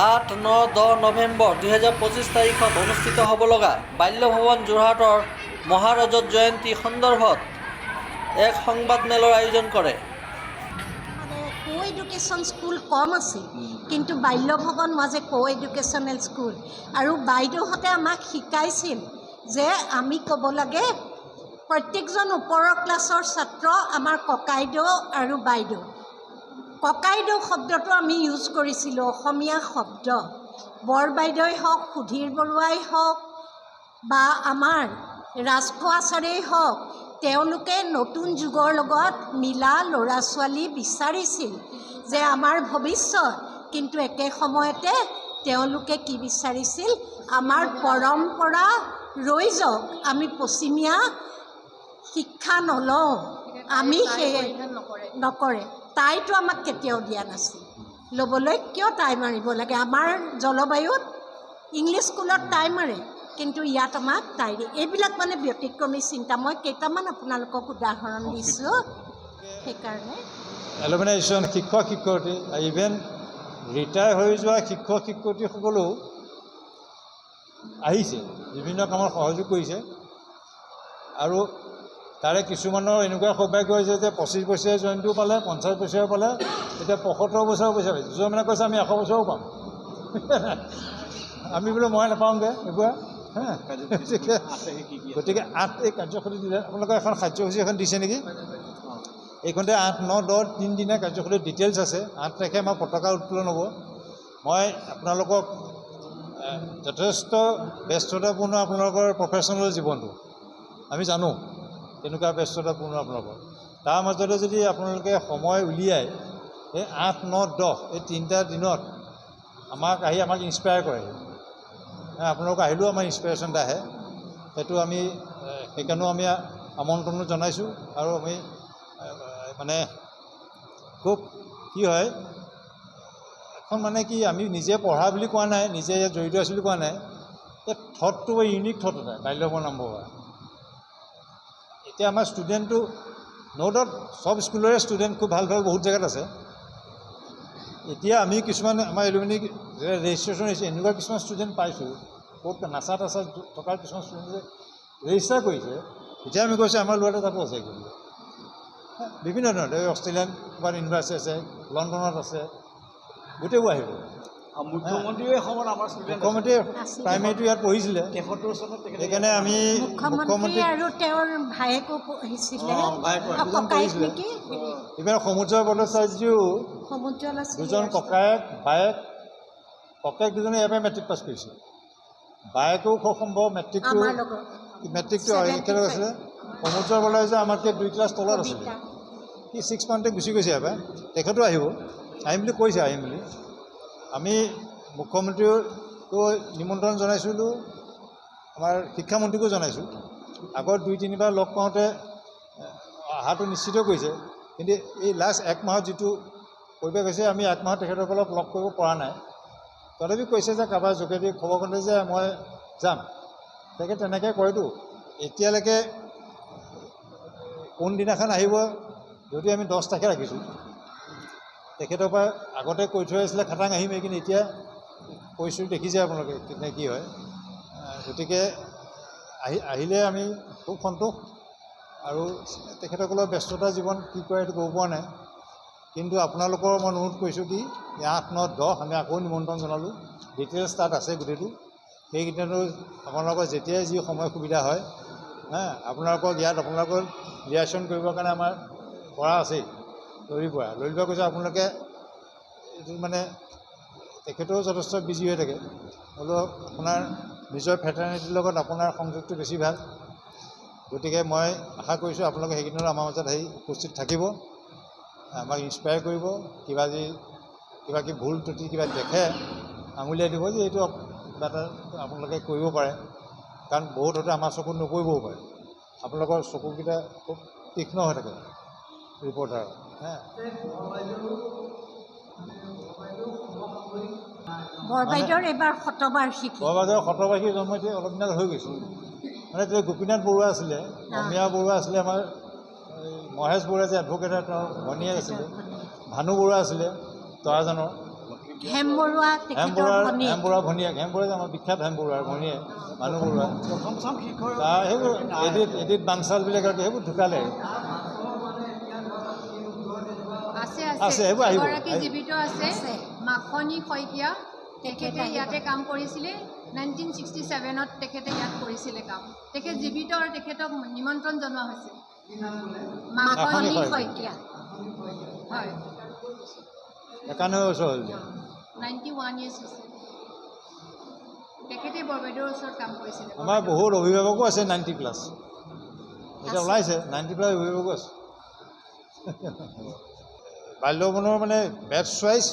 8, 9, 10 নৱেম্বৰ 2025 তাৰিখত অনুষ্ঠিত হ'ব লগা বাল্য ভৱন যোৰহাটৰ মহাৰজত জয়ন্তী সন্দৰ্ভত এক সংবাদমেলৰ আয়োজন কৰে। মানে কো এডুকেশ্যন স্কুল কম আছিল, কিন্তু বাল্য ভৱন মাজে কো এডুকেশ্যনেল স্কুল। আৰু বাইদেউহঁতে আমাক শিকাইছিল যে আমি ক'ব লাগে প্ৰত্যেকজন ওপৰৰ ক্লাছৰ ছাত্ৰ আমাৰ ককাইদেউ আৰু বাইদেউ। ককাইদেউ শব্দটো আমি ইউজ কৰিছিলোঁ, অসমীয়া শব্দ। বৰবাইদেউই হওক, সুধীৰ বৰুৱাই হওক বা আমাৰ ৰাজখোৱা ছাৰেই হওক, তেওঁলোকে নতুন যুগৰ লগত মিলা ল'ৰা ছোৱালী বিচাৰিছিল যে আমাৰ ভৱিষ্যত। কিন্তু একে সময়তে তেওঁলোকে কি বিচাৰিছিল, আমাৰ পৰম্পৰা ৰৈ যাওক, আমি পশ্চিমীয়া শিক্ষা নলওঁ, আমি সেয়ে নকৰে। তাইতো আমাক কেতিয়াও দিয়া নাছিল। ল'বলৈ কিয় টাই মাৰিব লাগে? আমাৰ জলবায়ুত ইংলিছ স্কুলত টাই মাৰে, কিন্তু ইয়াত আমাক টাই দিয়ে। এইবিলাক মানে ব্যতিক্ৰমী চিন্তা। মই কেইটামান আপোনালোকক উদাহৰণ দিছোঁ। সেইকাৰণে এলুমিনাইজেশ্যন শিক্ষক শিক্ষয়িত্ৰী, ইভেন ৰিটায়াৰ হৈ যোৱা শিক্ষক শিক্ষয়িত্ৰীসকলেও আহিছে, বিভিন্ন কামত সহযোগ কৰিছে। আৰু তাৰে কিছুমানৰ এনেকুৱা সৌভাগ্য হৈছে যে 25 বছৰীয়া জয়ন্তীও পালে, 50 বছৰীয়া পালে, এতিয়া 75 বছৰৰ পইচা পাইছে। দুজনমানে কৈছে আমি 100 বছৰো পাম। আমি বোলো মই নাপাওঁগৈ এইবোৰ। গতিকে 8 এই কাৰ্যসূচী দিলে। আপোনালোকে এখন কাৰ্যসূচী এখন দিছে নেকি? এইখনতে 8, 9, 10 তিনিদিনীয়া কাৰ্যসূচীৰ ডিটেইলছ আছে। 8 তাৰিখে আমাৰ পতাকা উত্তোলন হ'ব। মই আপোনালোকক যথেষ্ট ব্যস্ততাপূৰ্ণ আপোনালোকৰ প্ৰফেশ্যনেল জীৱনটো আমি জানো, তেনেকুৱা ব্যস্ততাপূৰ্ণ আপোনালোকৰ। তাৰ মাজতে যদি আপোনালোকে সময় উলিয়াই এই 8, 9, 10 এই তিনিটা দিনত আমাক ইনস্পায়াৰ কৰে। আপোনালোক আহিলেও আমাৰ ইনস্পিৰেশ্যন এটা আহে। সেইটো আমি সেইকাৰণেও আমি আমন্ত্ৰণো জনাইছোঁ। আৰু আমি মানে খুব কি হয়, এখন মানে কি আমি নিজে পঢ়া বুলি কোৱা নাই, নিজে ইয়াত জড়িত আছোঁ বুলি কোৱা নাই। এই থটটো বৰ ইউনিক থট এটা, বাল্য ভৱন আৰম্ভ হোৱা। এতিয়া আমাৰ ষ্টুডেণ্টটো ন' ডাউট চব স্কুলৰে ষ্টুডেণ্ট খুব ভাল ভাল বহুত জেগাত আছে। এতিয়া আমি কিছুমান আমাৰ এলুমিনি ৰেজিষ্ট্ৰেশ্যন হৈছে, এনেকুৱা কিছুমান ষ্টুডেণ্ট পাইছোঁ ক'ত নাচা তাচা থকা কিছুমান ষ্টুডেণ্টে ৰেজিষ্টাৰ কৰিছে। এতিয়া আমি কৈছোঁ আমাৰ ল'ৰাটো তাতো আছে, বিভিন্ন ধৰণৰ অষ্ট্ৰেলিয়ান ক'ৰবাত ইউনিভাৰ্চিটি আছে, লণ্ডনত আছে, গোটেইবোৰ আহিব। মুখ্যমন্ত্ৰীও এসময়ত আমাৰ মুখ্যমন্ত্ৰীয়ে প্ৰাইমেৰীটো ইয়াত পঢ়িছিলে। 73 চনত সেইকাৰণে আমি মুখ্যমন্ত্ৰী আৰু তেওঁৰ ভায়েকো পঢ়িছিলে, ককায়েক নেকি? ইভেন সমুদ্ৰ ভট্টাচাৰ্যও সমুজ্জ্বল দুজন ককায়েক বায়েক দুজনে ইয়াৰ পৰাই মেট্ৰিক পাছ কৰিছে। বায়েকেও খুব সম্ভৱ মেট্ৰিকটো একেলগে আছিলে। সমুদ্ৰ ভট্টাচাৰ্য আমাতকৈ 2 ক্লাছ তলত আছিলে। সি 6 মান্থতে গুচি গৈছে ইয়াৰ পৰা। তেখেতো আহিম বুলি কৈছে, আহিম বুলি। আমি মুখ্যমন্ত্ৰীকো নিমন্ত্ৰণ জনাইছিলোঁ, আমাৰ শিক্ষামন্ত্ৰীকো জনাইছোঁ। আগত 2-3 বাৰ লগ পাওঁতে অহাটো নিশ্চিত কৰিছে, কিন্তু এই লাষ্ট 1 মাহত যিটো পৰিৱেশ হৈছে, আমি 1 মাহত তেখেতসকলক লগ কৰিব পৰা নাই। তথাপি কৈছে যে কাৰোবাৰ যোগেদি খবৰ কৰিলে যে মই যাম। তেখেত তেনেকৈ কয়তো। এতিয়ালৈকে কোনদিনাখন আহিব যদি আমি 10 তাৰিখে ৰাখিছোঁ। তেখেতৰ পৰা আগতে কৈ থৈ আছিলে খাটাং আহিমেই, কিন্তু এতিয়া কৈছোঁ দেখিছে আপোনালোকে কেনে কি হয়। গতিকে আহিলে আমি খুব সন্তোষ। আৰু তেখেতসকলৰ ব্যস্ততা জীৱন কি কৰে সেইটো ক'ব পৰা নাই। কিন্তু আপোনালোকৰ মই অনুৰোধ কৰিছোঁ কি 8, 9, 10 আমি আকৌ নিমন্ত্ৰণ জনালোঁ। ডিটেইলছ তাত আছে গোটেইটো। সেইকেইটাতো আপোনালোকৰ যেতিয়াই যি সময় সুবিধা হয়, আপোনালোকক ইয়াত আপোনালোকৰ ৰিয়াকশ্যন কৰিবৰ কাৰণে আমাৰ পৰা আছেই। ললিতবা কৈছে আপোনালোকে এইটো মানে তেখেতেও যথেষ্ট বিজি হৈ থাকে। হ'লেও আপোনাৰ নিজৰ ফেটাৰ্নিটিৰ লগত আপোনাৰ সংযোগটো বেছি ভাল। গতিকে মই আশা কৰিছোঁ আপোনালোকে সেইকেইদিনত আমাৰ মাজত আহি উপস্থিত থাকিব, আমাক ইনস্পায়াৰ কৰিব। কিবা ভুল ত্ৰুটি কিবা দেখে আঙুলিয়াই দিব যে এইটো কিবা এটা আপোনালোকে কৰিব পাৰে। কাৰণ বহুত হয়তো আমাৰ চকুত নপৰিবও পাৰে। আপোনালোকৰ চকুকেইটা খুব তীক্ষ্ণ হৈ থাকে ৰিপৰ্টাৰ। বৰবাইদেউৰ এইবাৰ শতবাৰ্ষিকী। বৰবাইদেউৰ শতবাৰ্ষিকী জন্মদিন অলপ দিনত হৈ গৈছিল। মানে তেতিয়া গোপীনাথ বৰুৱা আছিলে, অমীয়া বৰুৱা আছিলে, আমাৰ মহেশ বৰুৱা যে এডভকেটৰ তেওঁৰ ভনীয়েক আছিলে, ভানু বৰুৱা আছিলে তৰাজানৰ, হেম বৰুৱা তেখেতৰ ভনী হেম বৰুৱাৰ ভনীয়েক হেম বৰুৱা যে আমাৰ বিখ্যাত হেম বৰুৱাৰ ভনীয়ে মানুহ বৰুৱা প্ৰথম চাম শিক্ষক সেইবোৰ এডিট বাংচাল বুলি কয় সেইবোৰ ঢুকালে আছে আছে, আছে সেইবোৰ আহিব, এগৰাকী আহিব। জীৱিত আছে মাখনী শইকীয়া তেখেতে ইয়াতে কাম কৰিছিলে 1967ত তেখেতে ইয়াত কৰিছিলে কাম তেখেত জীৱিত আৰু তেখেতক নিমন্ত্ৰণ জনোৱা হৈছে মাখনী মাখনী শইকীয়া হয় 91 বছৰ হ'ল এতিয়া 91 years হৈছে তেখেতে বৰবাইদেউৰ ওচৰত কাম কৰিছিলে আমাৰ বহুত অভিভাৱকো আছে 90 প্লাছ এতিয়া আছে। ওলাইছে 90 প্লাছ অভিভাৱকো আছে বাল্যভৱনৰ মানে বেটছ ৱাইজ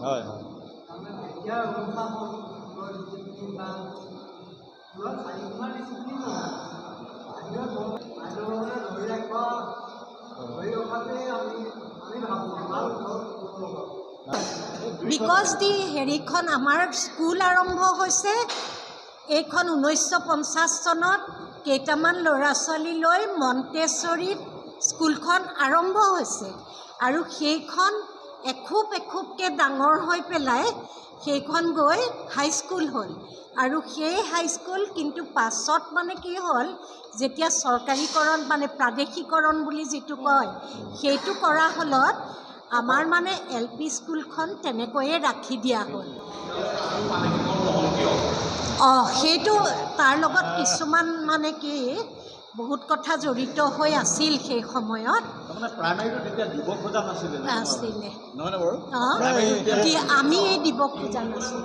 হয় বিকজ দি হেৰিখন আমাৰ স্কুল আৰম্ভ হৈছে এইখন 1950 চনত কেইটামান ল'ৰা ছোৱালী লৈ মণ্টেশ্বৰীত স্কুলখন আৰম্ভ হৈছে আৰু সেইখন এখোপ এখোপকৈ ডাঙৰ হৈ পেলাই সেইখন গৈ হাইস্কুল হ'ল আৰু সেই হাইস্কুল কিন্তু পাছত মানে কি হ'ল যেতিয়া চৰকাৰীকৰণ মানে প্ৰাদেশিকৰণ বুলি যিটো কয় সেইটো কৰা হ'লত আমাৰ মানে LP স্কুলখন তেনেকৈয়ে ৰাখি দিয়া হ'ল সেইটো তাৰ লগত কিছুমান মানে কি বহুত কথা জড়িত হৈ আছিল সেই সময়ত তাৰমানে প্ৰাইমেৰীটো তেতিয়া দিব খোজা নাছিলে আছিলে নহয়নে বাৰু আমি এই দিব খোজা নাছিলোঁ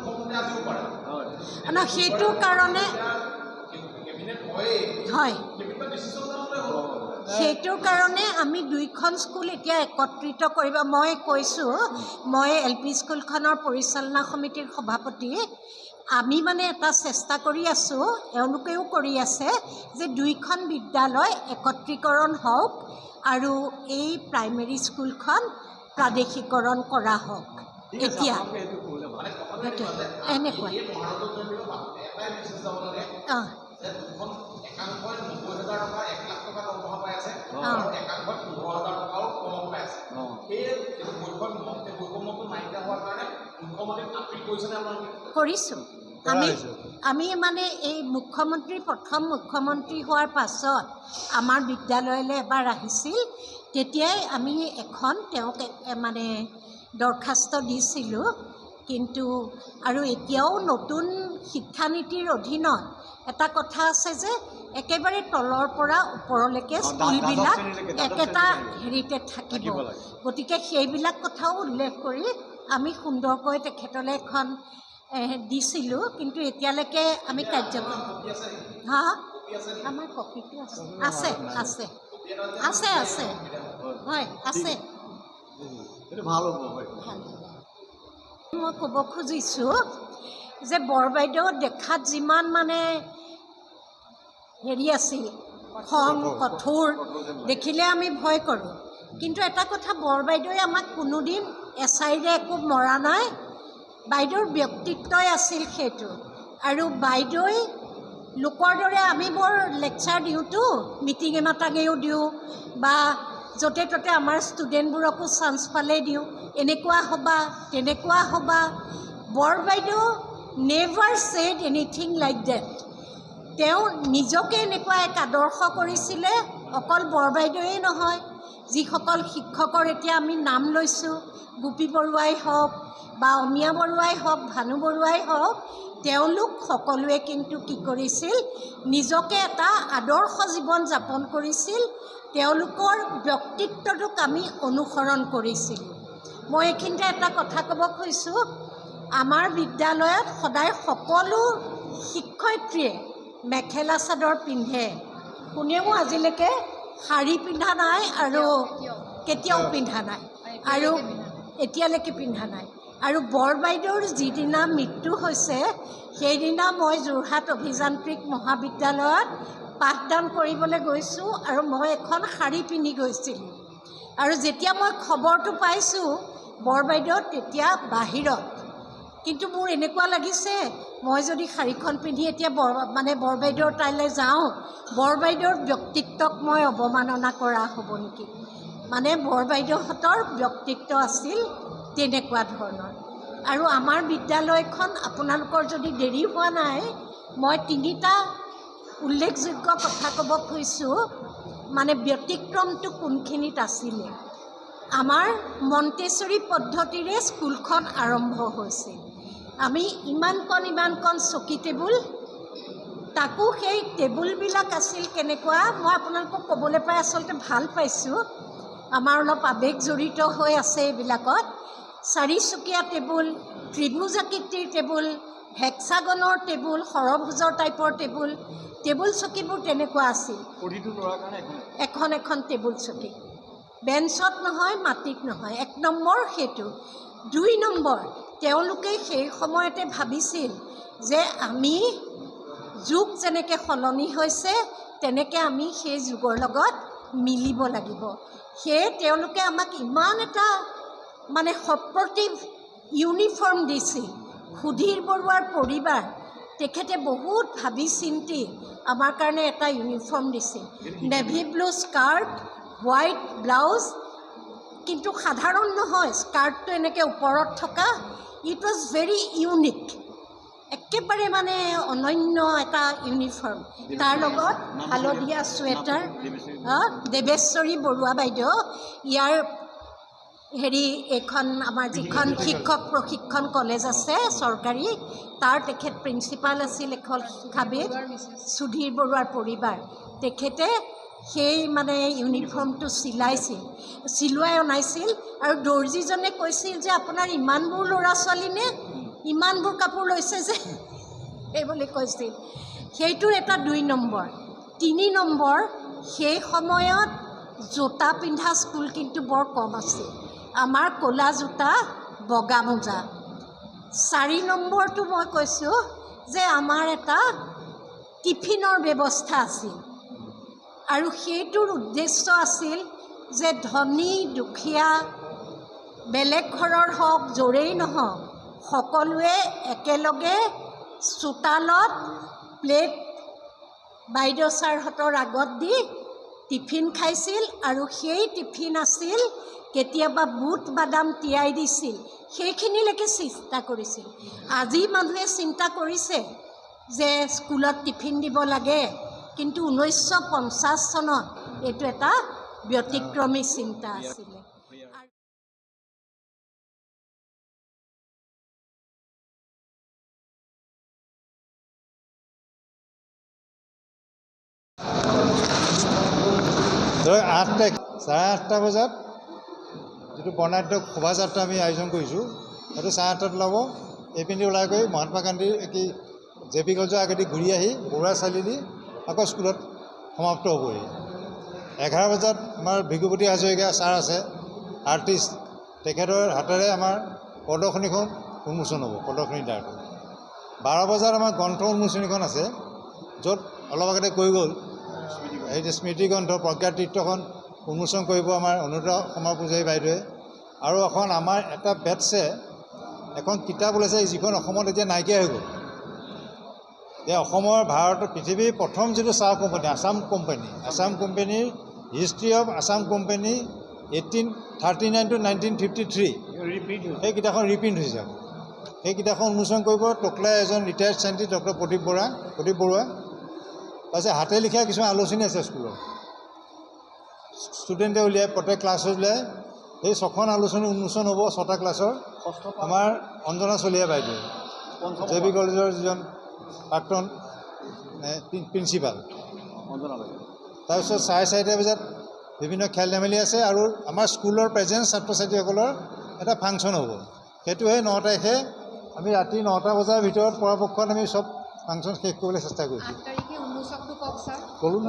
সেইটো কাৰণে হয় সেইটোৰ কাৰণে আমি দুইখন স্কুল এতিয়া একত্ৰিত কৰিব মই কৈছোঁ মই LP স্কুলখনৰ পৰিচালনা সমিতিৰ সভাপতি আমি মানে এটা চেষ্টা কৰি আছোঁ এওঁলোকেও কৰি আছে যে দুইখন বিদ্যালয় একত্ৰীকৰণ হওক আৰু এই প্ৰাইমেৰী স্কুলখন প্ৰাদেশিকৰণ কৰা হওক এতিয়া এনেকুৱা কৰিছোঁ আমি মানে এই প্ৰথম মুখ্যমন্ত্ৰী হোৱাৰ পাছত আমাৰ বিদ্যালয়লৈ এবাৰ আহিছিল তেতিয়াই আমি এখন তেওঁক মানে দৰখাস্ত দিছিলোঁ কিন্তু আৰু এতিয়াও নতুন শিক্ষানীতিৰ অধীনত এটা কথা আছে যে একেবাৰে তলৰ পৰা ওপৰলৈকে স্কুলবিলাক একেটা হেৰিতে থাকিব গতিকে সেইবিলাক কথাও উল্লেখ কৰি আমি সুন্দৰকৈ তেখেতলৈ এখন দিছিলোঁ কিন্তু এতিয়ালৈকে আমি আমাৰ কপিটো আছে আছে আছে আছে হয় আছে ভাল হ'ব মই ক'ব খুজিছোঁ যে বৰবাইদেউ দেখাত যিমান মানে হেৰি আছিল খং কঠোৰ দেখিলে আমি ভয় কৰোঁ কিন্তু এটা কথা বৰবাইদেৱে আমাক কোনোদিন এচাইৰে একো মৰা নাই বাইদেউৰ ব্যক্তিত্বই আছিল সেইটো আৰু বাইদেৱে লোকৰ দৰে আমি বৰ লেকচাৰ দিওঁতো মিটিঙে মাটাঙেও দিওঁ বা য'তে ত'তে আমাৰ ষ্টুডেণ্টবোৰকো চান্স পালেই দিওঁ এনেকুৱা হ'বা তেনেকুৱা হ'বা বৰবাইদেউ never said anything like that তেওঁ নিজকে এনেকুৱা এক আদৰ্শ কৰিছিলে অকল বৰবাইদেউৱেই নহয় যিসকল শিক্ষকৰ এতিয়া আমি নাম লৈছোঁ গোপী বৰুৱাই হওক বা অমীয়া বৰুৱাই হওক ভানু বৰুৱাই হওক তেওঁলোক সকলোৱে কিন্তু কি কৰিছিল নিজকে এটা আদৰ্শ জীৱন যাপন কৰিছিল তেওঁলোকৰ ব্যক্তিত্বটোক আমি অনুসৰণ কৰিছিলোঁ মই এইখিনিতে এটা কথা ক'ব খুজিছোঁ আমাৰ বিদ্যালয়ত সদায় সকলো শিক্ষয়িত্ৰীয়ে মেখেলা চাদৰ পিন্ধে কোনেও আজিলৈকে শাৰী পিন্ধা নাই আৰু কেতিয়াও পিন্ধা নাই আৰু এতিয়ালৈকে পিন্ধা নাই আৰু বৰবাইদেউৰ যিদিনা মৃত্যু হৈছে সেইদিনা মই যোৰহাট অভিযান্ত্ৰিক মহাবিদ্যালয়ত পাঠদান কৰিবলৈ গৈছোঁ আৰু মই এখন শাৰী পিন্ধি গৈছিলোঁ আৰু যেতিয়া মই খবৰটো পাইছোঁ বৰবাইদেউ তেতিয়া বাহিৰত কিন্তু মোৰ এনেকুৱা লাগিছে মই যদি শাৰীখন পিন্ধি এতিয়া বৰবাইদেউৰ তাইলৈ যাওঁ, বৰবাইদেউৰ ব্যক্তিত্বক মই অৱমাননা কৰা হ'ব নেকি? মানে বৰবাইদেউহঁতৰ ব্যক্তিত্ব আছিল তেনেকুৱা ধৰণৰ। আৰু আমাৰ বিদ্যালয়খন আপোনালোকৰ যদি দেৰি হোৱা নাই, মই 3টা উল্লেখযোগ্য কথা ক'ব খুজিছোঁ, মানে ব্যতিক্ৰমটো কোনখিনিত আছিলে। আমাৰ মণ্টেছৰী পদ্ধতিৰে স্কুলখন আৰম্ভ হৈছিল। আমি ইমানকণ চকী টেবুল, তাকো সেই টেবুলবিলাক আছিল কেনেকুৱা, মই আপোনালোকক ক'বলৈ পাই আচলতে ভাল পাইছোঁ। আমাৰ অলপ আৱেগ জড়িত হৈ আছে এইবিলাকত। 4চকীয়া টেবুল, ত্ৰিভুজাকৃতিৰ টেবুল, হেক্সাগনৰ টেবুল, সৰভুজৰ টাইপৰ টেবুল চকীবোৰ তেনেকুৱা আছিল। প্ৰতিটো ল'ৰাৰ কাৰণে এখন টেবুল চকী, বেঞ্চত নহয়, মাটিত নহয়। 1 নম্বৰ সেইটো। 2 নম্বৰ, তেওঁলোকে সেই সময়তে ভাবিছিল যে আমি যুগ যেনেকৈ সলনি হৈছে তেনেকৈ আমি সেই যুগৰ লগত মিলিব লাগিব। সেয়ে তেওঁলোকে আমাক ইমান এটা মানে সপ্ৰতিভ ইউনিফৰ্ম দিছিল। সুধীৰ বৰুৱাৰ পৰিবাৰ, তেখেতে বহুত ভাবি চিন্তি আমাৰ কাৰণে এটা ইউনিফৰ্ম দিছিল। Navy blue skirt, white blouse, কিন্তু সাধাৰণ নহয়, স্কাৰ্টটো এনেকৈ ওপৰত থকা। ইট ৱাজ ভেৰি ইউনিক, একেবাৰে মানে অনন্য এটা ইউনিফৰ্ম। তাৰ লগত হালধীয়া চুৱেটাৰ। দেৱেশ্বৰী বৰুৱা বাইদেউ, ইয়াৰ এইখন আমাৰ যিখন শিক্ষক প্ৰশিক্ষণ কলেজ আছে চৰকাৰী, তাৰ তেখেত প্ৰিন্সিপাল আছিল, এখন শিক্ষাবিদ, সুধীৰ বৰুৱাৰ পৰিবাৰ। তেখেতে সেই মানে ইউনিফৰ্মটো চিলোৱাই অনাইছিল। আৰু দৰ্জীজনে কৈছিল যে আপোনাৰ ইমানবোৰ ল'ৰা ছোৱালীনে, ইমানবোৰ কাপোৰ লৈছে যে, এইবুলি কৈছিল। সেইটোৰ এটা 2 নম্বৰ। 3 নম্বৰ, সেই সময়ত জোতা পিন্ধা স্কুল কিন্তু বৰ কম আছিল। আমাৰ ক'লা জোতা, বগা মোজা। 4 নম্বৰটো মই কৈছোঁ যে আমাৰ এটা টিফিনৰ ব্যৱস্থা আছিল। আৰু সেইটোৰ উদ্দেশ্য আছিল যে ধনী দুখীয়া, বেলেগ ঘৰৰ হওক য'ৰেই নহওক, সকলোৱে একেলগে চোতালত প্লেট বাইদেউ ছাৰহঁতৰ আগত দি টিফিন খাইছিল। আৰু সেই টিফিন আছিল, কেতিয়াবা বুট বাদাম তিয়াই দিছিল, সেইখিনিলৈকে চিন্তা কৰিছিল। আজি মানুহে চিন্তা কৰিছে যে স্কুলত টিফিন দিব লাগে, কিন্তু 1950 চনত এইটো এটা ব্যতিক্ৰমী চিন্তা আছিলে। ধৰক 8 তাৰিখ 8:30 বজাত যিটো বৰ্ণাঢ্য শোভাযাত্ৰা আমি আয়োজন কৰিছোঁ, সেইটো 8:30 ওলাব। এইপিনে ওলাই গৈ মহাত্মা গান্ধীৰ কি JP কলেজৰ আগেদি ঘূৰি আহি বৰুৱা চাৰিআলি আকৌ স্কুলত সমাপ্ত হ'বহি। 11 বজাত আমাৰ ভিগুপতি হাজৰিকা ছাৰ আছে, আৰ্টিষ্ট, তেখেতৰ হাতেৰে আমাৰ প্ৰদৰ্শনীখন উন্মোচন হ'ব, প্ৰদৰ্শনী দ্বাৰটো। 12 বজাত আমাৰ গ্ৰন্থ উন্মোচনীখন আছে, য'ত অলপ আগতে কৈ গ'ল এই যে স্মৃতি গ্ৰন্থ প্ৰজ্ঞাতীৰ্থখন উন্মোচন কৰিব আমাৰ অনুৰাধা শৰ্মা পূজাৰী বাইদেৱে। আৰু এখন আমাৰ এটা বেটছে এখন কিতাপ ওলাইছে, যিখন অসমত এতিয়া নাইকিয়া হৈ গ'ল। যে অসমৰ ভাৰতৰ পৃথিৱীৰ প্ৰথম যিটো চাহ কোম্পানী, আছাম কোম্পানীৰ history of Assam company 1839 to 1953, সেই কিতাপখন ৰিপ্ৰিণ্ট হৈছে। সেই কিতাপখন উন্মোচন কৰিব টকলাই এজন retired scientist doctor Pradip Baruah. তাৰপিছত হাতে লিখা কিছুমান আলোচনী আছে স্কুলত, ষ্টুডেণ্টে উলিয়াই, প্ৰত্যেক ক্লাছত উলিয়াই। সেই 6খন আলোচনী উন্মোচন হ'ব 6টা ক্লাছৰ। আমাৰ অঞ্জনা চলিহা বাইদেউ, JP কলেজৰ যিজন প্ৰাক্তন প্ৰিন্সিপাল। তাৰপিছত 4:30 বজাত বিভিন্ন খেল ধেমালি আছে। আৰু আমাৰ স্কুলৰ প্ৰেজেণ্ট ছাত্ৰ ছাত্ৰীসকলৰ এটা ফাংচন হ'ব। সেইটো সেই 9 তাৰিখে আমি ৰাতি 9টা বজাৰ ভিতৰত পৰাপক্ষত আমি চব ফাংচন শেষ কৰিবলৈ চেষ্টা কৰিছোঁ। 8 তাৰিখে উন্মোচকটো কওক ছাৰ। ক'লোঁ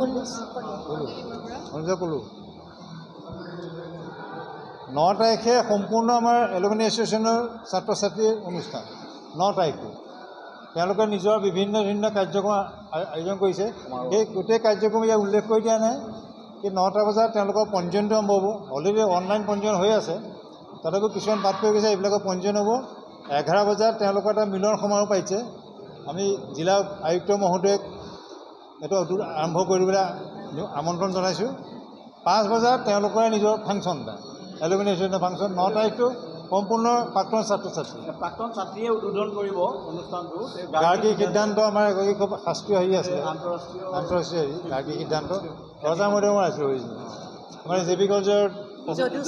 9 তাৰিখে সম্পূৰ্ণ আমাৰ এলুমিনি এছ'চিয়েশ্যনৰ ছাত্ৰ ছাত্ৰীৰ অনুষ্ঠান। 9 তাৰিখে তেওঁলোকে নিজৰ বিভিন্ন কাৰ্যক্ৰম আয়োজন কৰিছে। সেই গোটেই কাৰ্যক্ৰম ইয়াত উল্লেখ কৰি দিয়া নাই। এই 9টা বজাত তেওঁলোকৰ পঞ্জীয়নটো আৰম্ভ হ'ব। অলৰেডি অনলাইন পঞ্জীয়ন হৈ আছে, তথাপিও কিছুমান বাদ পৰি গৈছে, এইবিলাকৰ পঞ্জীয়ন হ'ব। 11 বজাত তেওঁলোকৰ এটা মিলন সমাৰোহ পাইছে, আমি জিলা আয়ুক্ত মহোদয়ক এইটো আৰম্ভ কৰিবলৈ আমন্ত্ৰণ জনাইছোঁ। 5 বজাত তেওঁলোকৰে নিজৰ ফাংচন এটা এলুমিনেশ্যনৰ ফাংচন। 9 তাৰিখটো সম্পূৰ্ণ প্ৰাক্তন ছাত্ৰ ছাত্ৰী প্ৰাক্তন ছাত্ৰীয়ে উদ্বোধন কৰিব অনুষ্ঠানটো। গাৰ্গী সিদ্ধান্ত আমাৰ এগৰাকী খুব শাস্ত্ৰীয় হেৰি আছিলে, আন্তঃৰাষ্ট্ৰীয় হেৰি গাৰ্গী সিদ্ধান্ত ৰজা মৈদামৰ আছিলোঁ অৰিজিনেল। আমাৰ জে বি কলেজৰ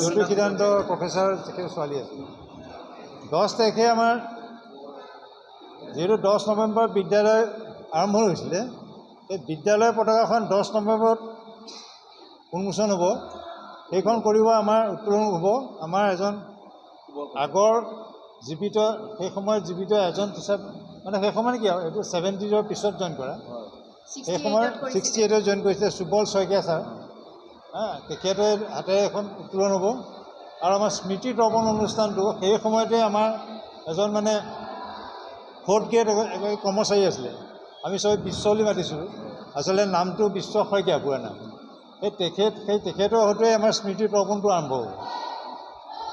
যদু সিদ্ধান্ত প্ৰফেচাৰ তেখেত ছোৱালী আছিল। 10 তাৰিখে আমাৰ যিহেতু 10 নৱেম্বৰ বিদ্যালয় আৰম্ভ হৈছিলে, এই বিদ্যালয়ৰ পতাকাখন 10 নৱেম্বৰত উন্মোচন হ'ব। সেইখন কৰিব আমাৰ উত্তোলন হ'ব আমাৰ এজন আগৰ জীৱিত, সেই সময়ত জীৱিত এজন টিচাৰ, মানে সেই সময়ত কি আৰু এইটো 70ৰ পিছত জইন কৰা, সেই সময়ত 68ত জইন কৰিছিলে সুবল শইকীয়া ছাৰ। তেখেতে হাতেৰে এখন উত্তোলন হ'ব। আৰু আমাৰ স্মৃতি তৰ্পণ অনুষ্ঠানটো সেই সময়তে আমাৰ এজন মানে 4th গ্ৰেড এগৰাকী কৰ্মচাৰী আছিলে, আমি চবেই বিশ্ব বুলি মাতিছিলোঁ, আচলতে নামটো বিশ্ব শইকীয়া পুৰা নাম। সেই তেখেতৰ হয়তো আমাৰ স্মৃতি তৰ্পণটো আৰম্ভ হ'ব।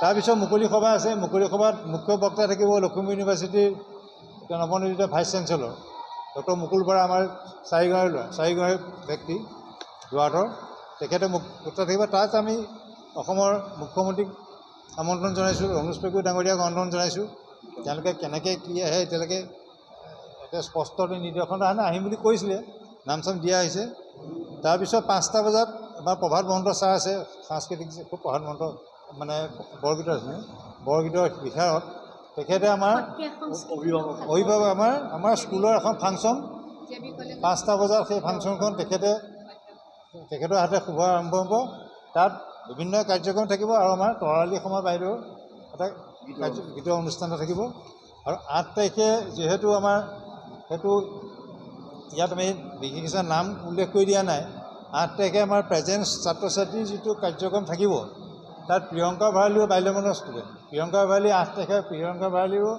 তাৰপিছত মুকলি সভা আছে। মুকলি সভাত মুখ্য বক্তা থাকিব লখিমপুৰ ইউনিভাৰ্চিটিৰ নৱনিৰ্বাচিত ভাইচ চেঞ্চেলৰ ডক্টৰ মুকুল বৰা, আমাৰ চাৰিগৰাকী ব্যক্তি যোৰহাটৰ, তেখেতে বক্তা থাকিব। তাত আমি অসমৰ মুখ্যমন্ত্ৰীক আমন্ত্ৰণ জনাইছোঁ, ৰমেশ পেগু ডাঙৰীয়াক আমন্ত্ৰণ জনাইছোঁ। তেওঁলোকে কেনেকৈ কি আহে এতিয়ালৈকে এতিয়া স্পষ্ট নিৰ্দেশনা আহিম বুলি কৈছিলে, নাম চাম দিয়া হৈছে। তাৰপিছত 5টা বজাত আমাৰ প্ৰভাত মহন্ত ছাৰ আছে, সাংস্কৃতিক খুব প্ৰভাত মহন্ত মানে বৰগীতৰ আছে, বৰগীতৰ বিষয়ত তেখেতে আমাৰ অভিভাৱক আমাৰ স্কুলৰ এখন ফাংচন 5টা বজাত সেই ফাংচনখন তেখেতৰ হাতে শুভ আৰম্ভ হ'ব। তাত বিভিন্ন কাৰ্যক্ৰম থাকিব আৰু আমাৰ তৰালি সমাজ বাইদেউৰ এটা গীতৰ অনুষ্ঠান থাকিব। আৰু 8 তাৰিখে যিহেতু আমাৰ সেইটো ইয়াত আমি বিশেষ নাম উল্লেখ কৰি দিয়া নাই, 8 তাৰিখে আমাৰ প্ৰেজেন্স ছাত্ৰ ছাত্ৰীৰ যিটো কাৰ্যক্ৰম থাকিব, তাত প্ৰিয়ংকা ভঁৰালীও বাল্যমনৰ ষ্টুডেণ্ট, প্ৰিয়ংকা ভঁৰালী 8 তাৰিখে প্ৰিয়ংকা ভঁৰালীও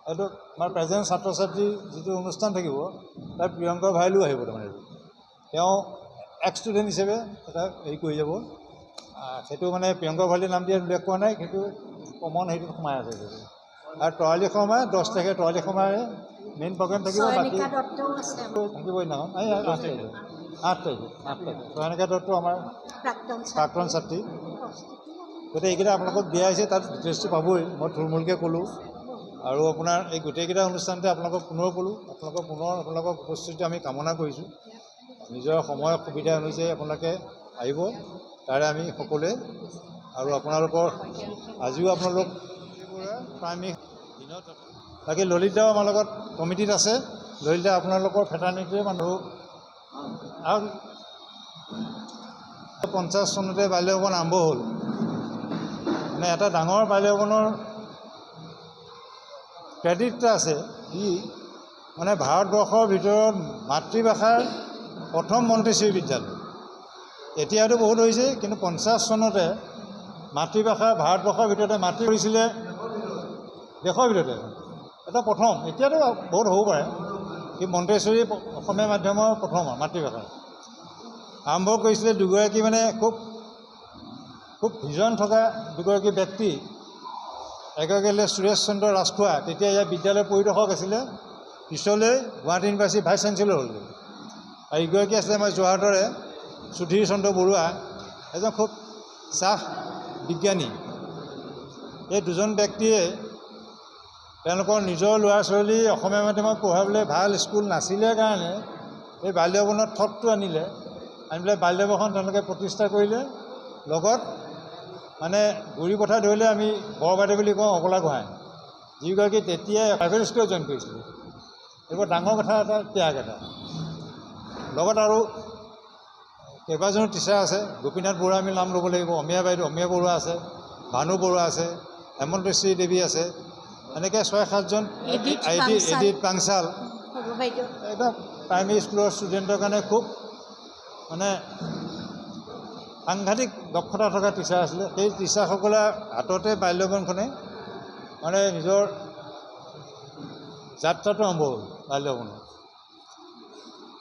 এইটো আমাৰ প্ৰেজেন্ট ছাত্ৰ ছাত্ৰীৰ যিটো অনুষ্ঠান থাকিব, তাত প্ৰিয়ংকা ভঁৰালীও আহিব। তাৰমানে তেওঁ ষ্টুডেণ্ট হিচাপে এটা হেৰি কৰি যাব। সেইটো মানে প্ৰিয়ংকা ভঁৰালীৰ নাম দিয়া উল্লেখ কৰা নাই, কিন্তু কমন হেৰিটোত সোমাই আছে। আৰু তৰালি শৰ্মা 10 তাৰিখে তৰালি শৰ্মাৰে মেইন প্ৰগ্ৰেম থাকিব। বাকী থাকিব সেইদিনাখন 8 তাৰিখে চয়নিকা দত্ত আমাৰ প্ৰাক্তন ছাত্ৰী। গতিকে এইকেইটা আপোনালোকক দিয়া হৈছে, তাত ডিটেইলছটো পাবই, মই থুলমূলকৈ ক'লোঁ। আৰু আপোনাৰ এই গোটেইকেইটা অনুষ্ঠানতে আপোনালোকক পুনৰ ক'লোঁ, আপোনালোকৰ উপস্থিতি আমি কামনা কৰিছোঁ। নিজৰ সময় সুবিধা অনুযায়ী আপোনালোকে আহিব, তাৰে আমি সকলোৱে। আৰু আপোনালোকৰ আজিও আপোনালোক প্ৰাইমেৰী দিনত, বাকী ললিতাও আমাৰ লগত কমিটিত আছে। ললিতা আপোনালোকৰ ফেটাৰ্নিটিৰ মানুহ। আৰু 50 চনতে বাল্য ভৱন আৰম্ভ হ'ল, মানে এটা ডাঙৰ বাল্য ভৱনৰ ক্ৰেডিট এটা আছে। ই মানে ভাৰতবৰ্ষৰ ভিতৰত মাতৃভাষাৰ প্ৰথম মন্তেশ্বৰী বিদ্যালয়। এতিয়াতো বহুত হৈছে, কিন্তু 50 চনতে মাতৃভাষা ভাৰতবৰ্ষৰ ভিতৰতে মাতৃ কৰিছিলে, দেশৰ ভিতৰতে এটা প্ৰথম। এতিয়াতো বহুত হ'ব পাৰে, কিন্তু মন্তেশ্বৰী অসমীয়া মাধ্যমৰ প্ৰথম মাতৃভাষা আৰম্ভ কৰিছিলে দুগৰাকী মানে খুব ভিজন থকা দুগৰাকী ব্যক্তি। এগৰাকী আছিলে সুৰেশ চন্দ্ৰ ৰাজখোৱা, তেতিয়া ইয়াৰ বিদ্যালয়ৰ পৰিদৰ্শক আছিলে, পিছলৈ গুৱাহাটী ইউনিভাৰ্চিটিৰ ভাইচ চেঞ্চেলৰ হ'লগৈ। আৰু ইগৰাকী আছিলে আমাৰ যোৰহাটৰে সুধীৰ চন্দ্ৰ বৰুৱা, এজন খুব চাহ বিজ্ঞানী। এই দুজন ব্যক্তিয়ে তেওঁলোকৰ নিজৰ ল'ৰা ছোৱালী অসমীয়া মাধ্যমত পঢ়াবলৈ ভাল স্কুল নাছিলে কাৰণে এই বাল্য ভৱনত থপটো আনি পেলাই বাল্য ভৱন তেওঁলোকে প্ৰতিষ্ঠা কৰিলে। লগত মানে গুৰি কথা ধৰিলে আমি বৰবাদী বুলি কওঁ অকলা গোহাঁই, যিগৰাকী তেতিয়াই প্ৰাইভেট স্কুলত জইন কৰিছিলে। এইবোৰ ডাঙৰ কথা, এটা ত্যাগ এটা। লগত আৰু কেইবাজনো টিচাৰ আছে। গোপীনাথ বৰুৱা আমি নাম ল'ব লাগিব, অমীয়া বাইদেউ অমীয়া বৰুৱা আছে, ভানু বৰুৱা আছে, হেমন্তশ্ৰী দেৱী আছে, এনেকৈ 6-7জন এডিট পাংচাল, একদম প্ৰাইমেৰী স্কুলৰ ষ্টুডেণ্টৰ কাৰণে খুব মানে সাংঘাতিক দক্ষতা থকা টিচাৰ আছিলে। সেই টিচাৰসকলে হাততে বাল্যভৱনখনে মানে নিজৰ যাত্ৰাটো আৰম্ভ হ'ল বাল্যভৱনত।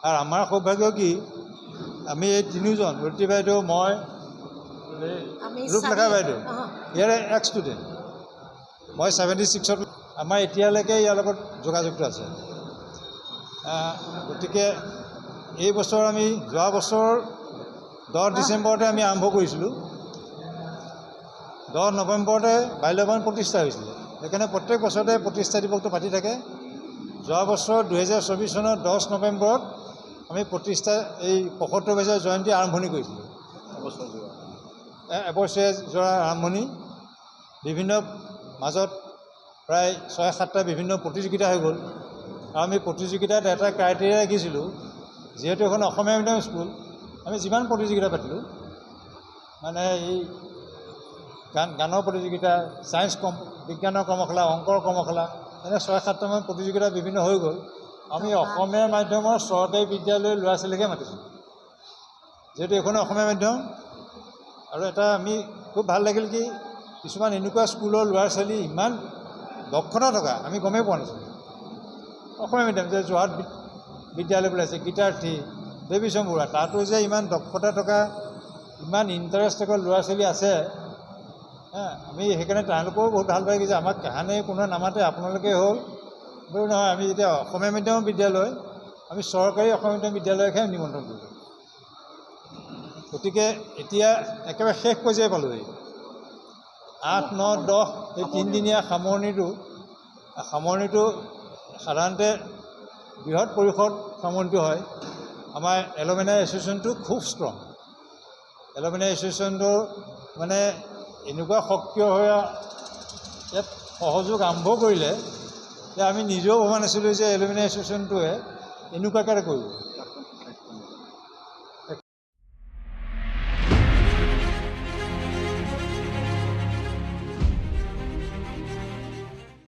আৰু আমাৰ সৌভাগ্য কি, আমি এই তিনিওজন, ৰতী বাইদেউ, মই, ৰূপলেখা বাইদেউ, ইয়াৰে ষ্টুডেণ্ট। মই 76ত, আমাৰ এতিয়ালৈকে ইয়াৰ লগত যোগাযোগটো আছে। গতিকে এই বছৰ আমি যোৱা বছৰ 10 ডিচেম্বৰতে আমি আৰম্ভ কৰিছিলোঁ। 10 নৱেম্বৰতে বাল্য ভৱন প্ৰতিষ্ঠা হৈছিলে। সেইকাৰণে প্ৰত্যেক বছৰতে প্ৰতিষ্ঠা দিৱসটো পাতি থাকে। যোৱা বছৰ 2024 চনৰ 10 নৱেম্বৰত আমি প্ৰতিষ্ঠা এই 75 বছৰ জয়ন্তী আৰম্ভণি কৰিছিলোঁ। এবছৰীয়া যোৱা আৰম্ভণি, বিভিন্ন মাজত প্ৰায় 6-7টা বিভিন্ন প্ৰতিযোগিতা হৈ গ'ল। আৰু আমি প্ৰতিযোগিতাত এটা ক্ৰাইটেৰিয়া ৰাখিছিলোঁ, যিহেতু এখন অসমীয়া মিডিয়াম স্কুল, আমি যিমান প্ৰতিযোগিতা পাতিলোঁ, মানে এই গানৰ প্ৰতিযোগিতা, বিজ্ঞানৰ কৰ্মশালা, অংকৰ কৰ্মশালা, এনে 6-7টামান প্ৰতিযোগিতা বিভিন্ন হৈ গ'ল। আমি অসমীয়া মাধ্যমৰ চৰকাৰী বিদ্যালয়ৰ ল'ৰা ছোৱালীকে মাতিছোঁ, যিহেতু এইখন অসমীয়া মাধ্যম। আৰু এটা আমি খুব ভাল লাগিল কি, কিছুমান এনেকুৱা স্কুলৰ ল'ৰা ছোৱালী ইমান দক্ষতা থকা আমি গমেই পোৱা নাছিলোঁ। অসমীয়া মিডিয়াম যে যোৰহাট বিদ্যালয় ওলাইছে, গীতাৰ্থী, দেৱীচন্দ্ৰ বৰুৱা, তাতো যে ইমান দক্ষতা থকা, ইমান ইণ্টাৰেষ্ট থকা ল'ৰা ছোৱালী আছে। আমি সেইকাৰণে তেওঁলোকেও বহুত ভাল পায় যে আমাক কাহানি কোনোৱে নামাতে, আপোনালোকে হ'ল বোলো নহয়, আমি যেতিয়া অসমীয়া মিডিয়ামৰ বিদ্যালয়, আমি চৰকাৰী অসমীয়া মিডিয়াম বিদ্যালয়কহে নিমন্ত্ৰণ কৰিলোঁ। গতিকে এতিয়া একেবাৰে শেষ পৰ্যায়ে পালোঁহি। 8, 9, 10 এই 3দিনীয়া সামৰণিটো সাধাৰণতে বৃহৎ পৰিসৰত সামৰণিটো হয়। আমাৰ এলুমিনাই এছ'চিয়েশ্যনটো খুব ষ্ট্ৰং। এলুমিনাই এছ'চিয়েশ্যনটো মানে এনেকুৱা সক্ৰিয় হৈ ইয়াত সহযোগ আৰম্ভ কৰিলে যে আমি নিজেও ভবা নাছিলোঁ যে এলুমিনাই এছ'চিয়েশ্যনটোৱে এনেকুৱাকৈ কৰিব।